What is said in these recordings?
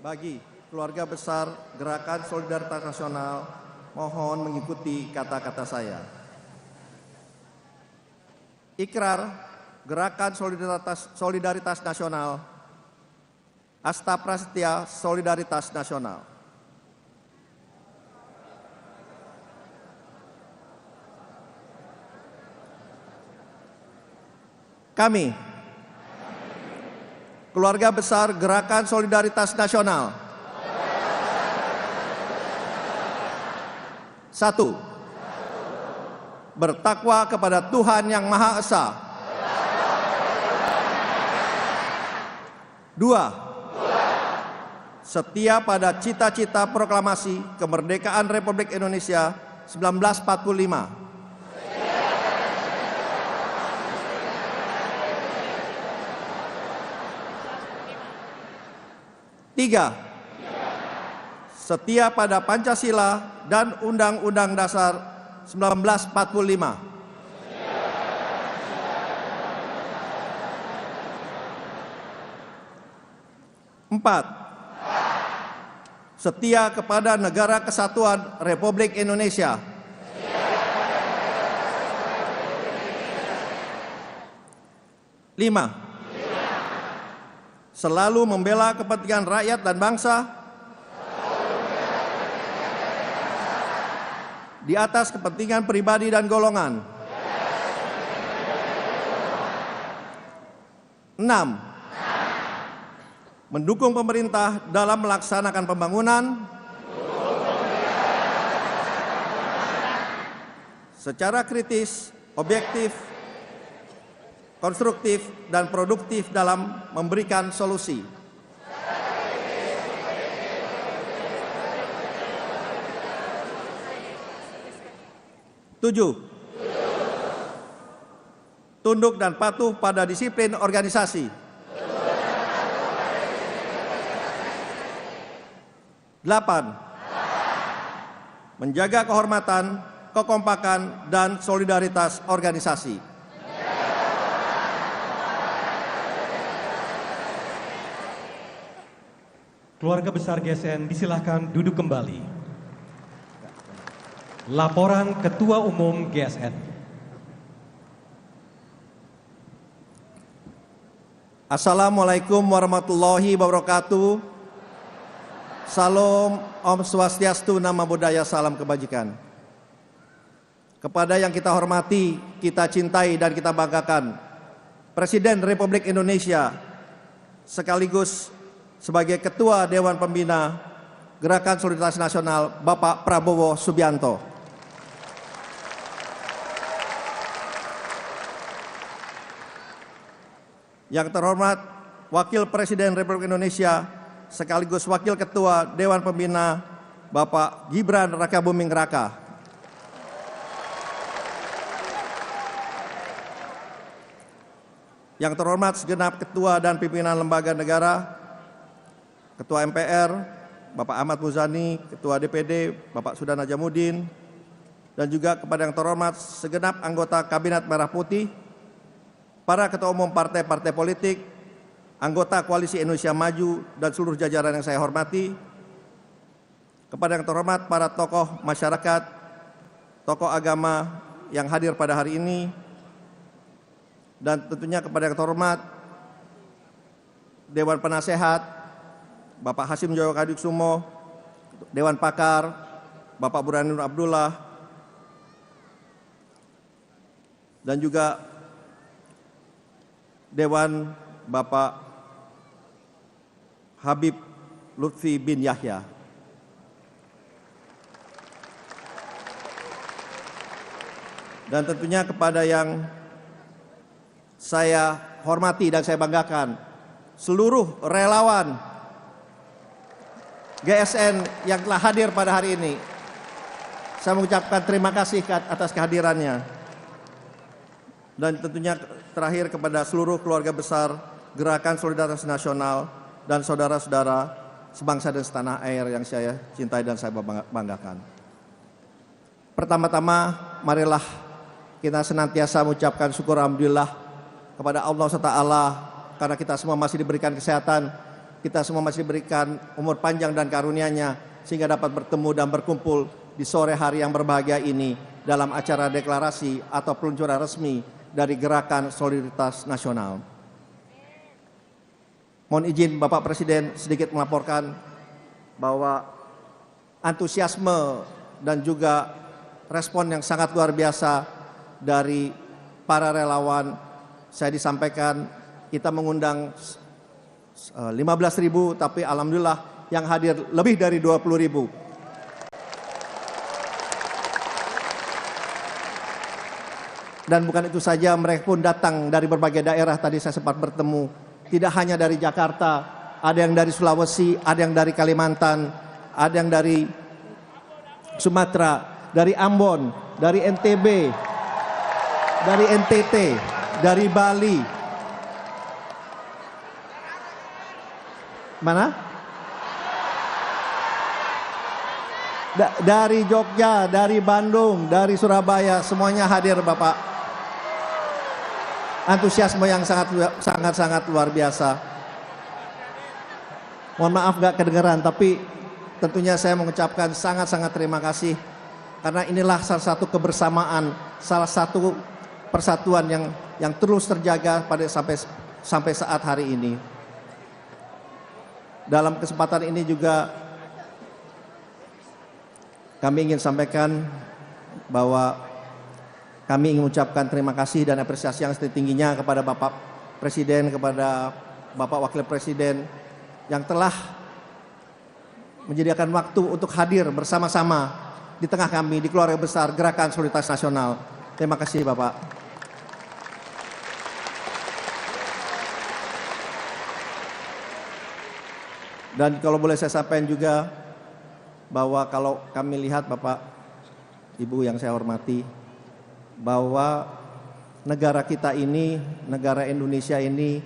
Bagi keluarga besar Gerakan Solidaritas Nasional, mohon mengikuti kata-kata saya. Ikrar Gerakan Solidaritas Nasional, Asta Prasetya Solidaritas Nasional. Kami, keluarga besar Gerakan Solidaritas Nasional. 1. Bertakwa kepada Tuhan Yang Maha Esa. 2. Setia pada cita-cita proklamasi kemerdekaan Republik Indonesia 1945. 3. Setia pada Pancasila dan Undang-Undang Dasar 1945. 4. Setia kepada Negara Kesatuan Republik Indonesia. 5. Selalu membela kepentingan rakyat dan bangsa di atas kepentingan pribadi dan golongan. 6. Mendukung pemerintah dalam melaksanakan pembangunan secara kritis, objektif, konstruktif, dan produktif dalam memberikan solusi. 7. Tunduk dan patuh pada disiplin organisasi. 8. Menjaga kehormatan, kekompakan, dan solidaritas organisasi. Keluarga besar GSN disilahkan duduk kembali. Laporan Ketua Umum GSN. Assalamualaikum warahmatullahi wabarakatuh. Salam, Om Swastiastu, Nama Budaya, Salam Kebajikan. Kepada yang kita hormati, kita cintai, dan kita banggakan, Presiden Republik Indonesia sekaligus sebagai Ketua Dewan Pembina Gerakan Solidaritas Nasional, Bapak Prabowo Subianto. Yang terhormat Wakil Presiden Republik Indonesia sekaligus Wakil Ketua Dewan Pembina, Bapak Gibran Rakabuming Raka. Yang terhormat segenap Ketua dan Pimpinan Lembaga Negara, Ketua MPR, Bapak Ahmad Muzani, Ketua DPD, Bapak Sudan Najamuddin, dan juga kepada yang terhormat segenap anggota Kabinet Merah Putih, para ketua umum partai-partai politik, anggota Koalisi Indonesia Maju, dan seluruh jajaran yang saya hormati, kepada yang terhormat para tokoh masyarakat, tokoh agama yang hadir pada hari ini, dan tentunya kepada yang terhormat Dewan Penasehat, Bapak Hasim Joyo Kadiksumo, Dewan Pakar, Bapak Burhanuddin Abdullah, dan juga Dewan Bapak Habib Lutfi bin Yahya. Dan tentunya kepada yang saya hormati dan saya banggakan, seluruh relawan GSN yang telah hadir pada hari ini. Saya mengucapkan terima kasih atas kehadirannya. Dan tentunya terakhir kepada seluruh keluarga besar Gerakan Solidaritas Nasional dan saudara-saudara sebangsa dan setanah air yang saya cintai dan saya banggakan. Pertama-tama, marilah kita senantiasa mengucapkan syukur alhamdulillah kepada Allah SWT karena kita semua masih diberikan kesehatan kita semua masih diberikan umur panjang dan karunia-Nya sehingga dapat bertemu dan berkumpul di sore hari yang berbahagia ini dalam acara deklarasi atau peluncuran resmi dari Gerakan Solidaritas Nasional. Mohon izin Bapak Presiden sedikit melaporkan bahwa antusiasme dan juga respon yang sangat luar biasa dari para relawan. Saya disampaikan kita mengundang 15.000, tapi alhamdulillah yang hadir lebih dari 20.000. Dan bukan itu saja, mereka pun datang dari berbagai daerah. Tadi saya sempat bertemu, tidak hanya dari Jakarta, ada yang dari Sulawesi, ada yang dari Kalimantan, ada yang dari Sumatera, dari Ambon, dari NTB, dari NTT, dari Bali. Mana? Dari Jogja, dari Bandung, dari Surabaya, semuanya hadir Bapak. Antusiasme yang sangat luar biasa. Mohon maaf gak kedengeran, tapi tentunya saya mengucapkan sangat terima kasih karena inilah salah satu kebersamaan, salah satu persatuan yang terus terjaga pada sampai saat hari ini. Dalam kesempatan ini juga kami ingin sampaikan bahwa kami ingin mengucapkan terima kasih dan apresiasi yang setinggi-tingginya kepada Bapak Presiden, kepada Bapak Wakil Presiden yang telah menyediakan waktu untuk hadir bersama-sama di tengah kami di keluarga besar Gerakan Solidaritas Nasional. Terima kasih Bapak. Dan kalau boleh saya sampaikan juga bahwa kalau kami lihat Bapak, Ibu yang saya hormati, bahwa negara kita ini, negara Indonesia ini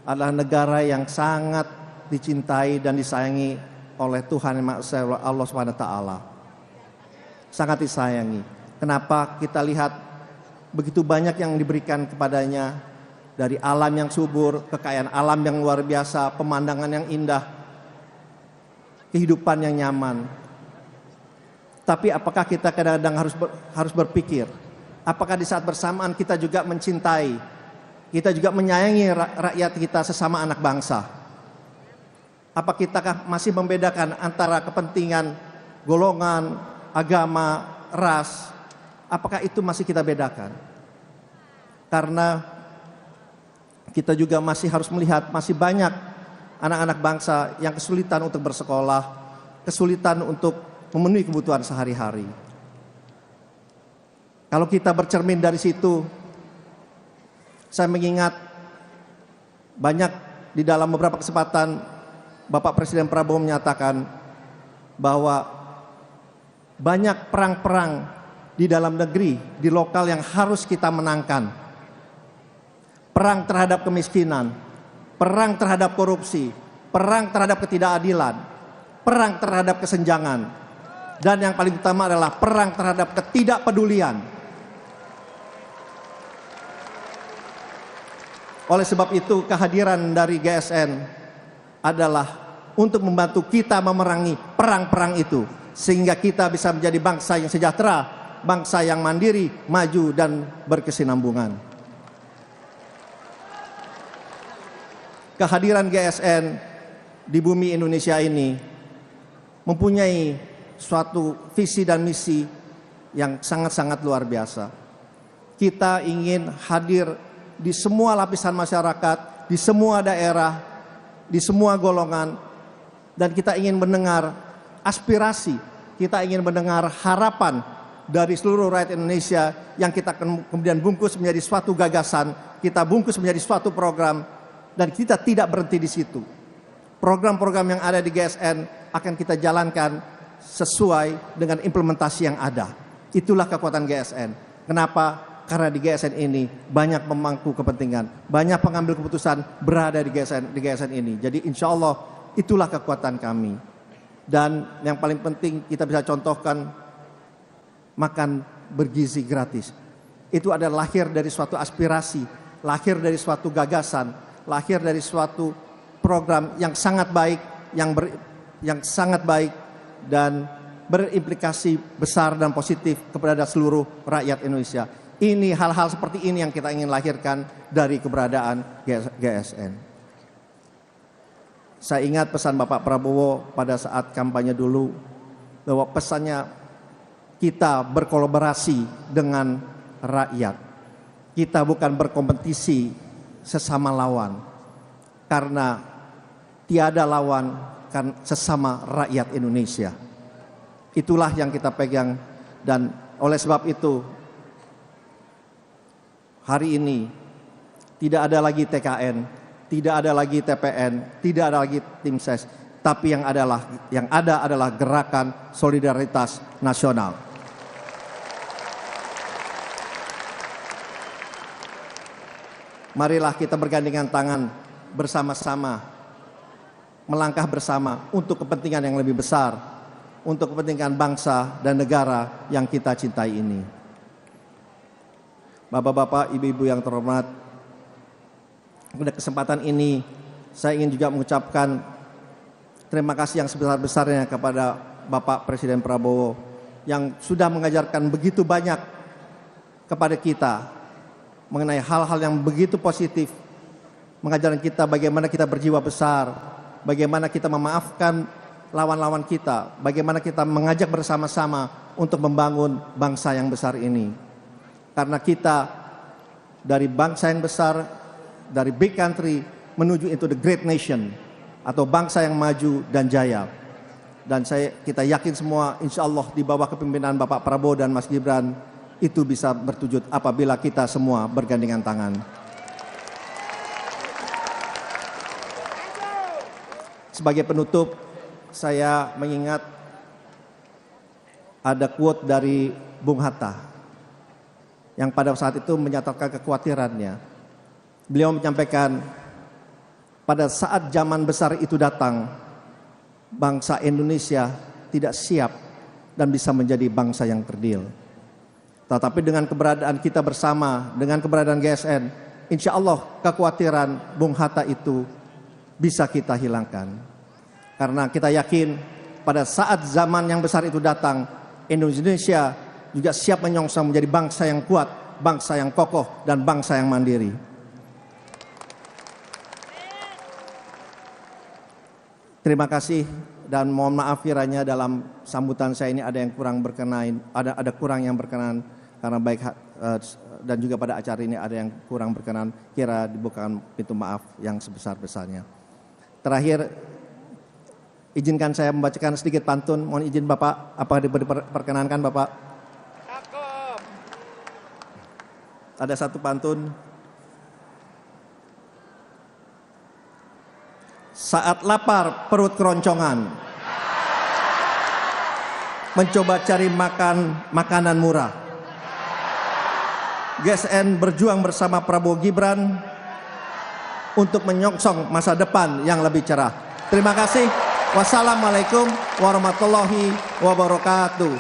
adalah negara yang sangat dicintai dan disayangi oleh Tuhan Yang Maha Esa, Allah SWT. Sangat disayangi. Kenapa? Kita lihat begitu banyak yang diberikan kepadanya, dari alam yang subur, kekayaan alam yang luar biasa, pemandangan yang indah, kehidupan yang nyaman. Tapi apakah kita kadang-kadang harus berpikir, apakah di saat bersamaan kita juga mencintai, kita juga menyayangi rakyat kita sesama anak bangsa? Apa kita masih membedakan antara kepentingan golongan, agama, ras? Apakah itu masih kita bedakan? Karena kita juga masih harus melihat masih banyak anak-anak bangsa yang kesulitan untuk bersekolah, kesulitan untuk memenuhi kebutuhan sehari-hari. Kalau kita bercermin dari situ, saya mengingat banyak di dalam beberapa kesempatan Bapak Presiden Prabowo menyatakan bahwa banyak perang-perang di dalam negeri, di lokal yang harus kita menangkan. Perang terhadap kemiskinan, perang terhadap korupsi, perang terhadap ketidakadilan, perang terhadap kesenjangan, dan yang paling utama adalah perang terhadap ketidakpedulian. Oleh sebab itu, kehadiran dari GSN adalah untuk membantu kita memerangi perang-perang itu, sehingga kita bisa menjadi bangsa yang sejahtera, bangsa yang mandiri, maju, dan berkesinambungan. Kehadiran GSN di bumi Indonesia ini mempunyai suatu visi dan misi yang sangat luar biasa. Kita ingin hadir di semua lapisan masyarakat, di semua daerah, di semua golongan, dan kita ingin mendengar aspirasi, kita ingin mendengar harapan dari seluruh rakyat Indonesia yang kita kemudian bungkus menjadi suatu gagasan, kita bungkus menjadi suatu program, dan kita tidak berhenti di situ. Program-program yang ada di GSN akan kita jalankan sesuai dengan implementasi yang ada. Itulah kekuatan GSN. Kenapa? Karena di GSN ini banyak pemangku kepentingan, banyak pengambil keputusan berada di GSN ini. Jadi insya Allah itulah kekuatan kami. Dan yang paling penting kita bisa contohkan makan bergizi gratis. Itu adalah lahir dari suatu aspirasi, lahir dari suatu gagasan, lahir dari suatu program yang sangat baik, yang sangat baik dan berimplikasi besar dan positif kepada seluruh rakyat Indonesia. Ini hal-hal seperti ini yang kita ingin lahirkan dari keberadaan GSN. Saya ingat pesan Bapak Prabowo pada saat kampanye dulu, bahwa pesannya kita berkolaborasi dengan rakyat. Kita bukan berkompetisi sesama lawan, karena tiada lawan kan sesama rakyat Indonesia. Itulah yang kita pegang, dan oleh sebab itu hari ini tidak ada lagi TKN, tidak ada lagi TPN, tidak ada lagi tim ses, tapi yang ada adalah gerakan solidaritas nasional. Marilah kita bergandengan tangan bersama-sama, melangkah bersama untuk kepentingan yang lebih besar, untuk kepentingan bangsa dan negara yang kita cintai ini. Bapak-bapak, ibu-ibu yang terhormat, pada kesempatan ini saya ingin juga mengucapkan terima kasih yang sebesar-besarnya kepada Bapak Presiden Prabowo yang sudah mengajarkan begitu banyak kepada kita mengenai hal-hal yang begitu positif, mengajarkan kita bagaimana kita berjiwa besar, bagaimana kita memaafkan lawan-lawan kita, bagaimana kita mengajak bersama-sama untuk membangun bangsa yang besar ini. Karena kita dari bangsa yang besar, dari big country menuju into the great nation, atau bangsa yang maju dan jaya. Dan kita yakin semua insya Allah di bawah kepemimpinan Bapak Prabowo dan Mas Gibran itu bisa berwujud apabila kita semua bergandengan tangan. Sebagai penutup, saya mengingat ada quote dari Bung Hatta yang pada saat itu menyatakan kekhawatirannya. Beliau menyampaikan, pada saat zaman besar itu datang, bangsa Indonesia tidak siap dan bisa menjadi bangsa yang kerdil. Tetapi dengan keberadaan kita bersama, dengan keberadaan GSN, insya Allah kekhawatiran Bung Hatta itu bisa kita hilangkan. Karena kita yakin pada saat zaman yang besar itu datang, Indonesia juga siap menyongsong menjadi bangsa yang kuat, bangsa yang kokoh, dan bangsa yang mandiri. Terima kasih dan mohon maaf kiranya dalam sambutan saya ini ada yang kurang berkenan, ada kurang yang berkenan karena baik dan juga pada acara ini ada yang kurang berkenan, kira dibukakan pintu maaf yang sebesar-besarnya. Terakhir, izinkan saya membacakan sedikit pantun. Mohon izin Bapak, apakah diperkenankan Bapak? Ada satu pantun. Saat lapar perut keroncongan, mencoba cari makanan murah. GSN berjuang bersama Prabowo Gibran untuk menyongsong masa depan yang lebih cerah. Terima kasih. Wassalamualaikum warahmatullahi wabarakatuh.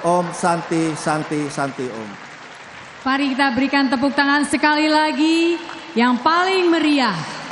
Om Santi Santi Santi Om. Mari kita berikan tepuk tangan sekali lagi yang paling meriah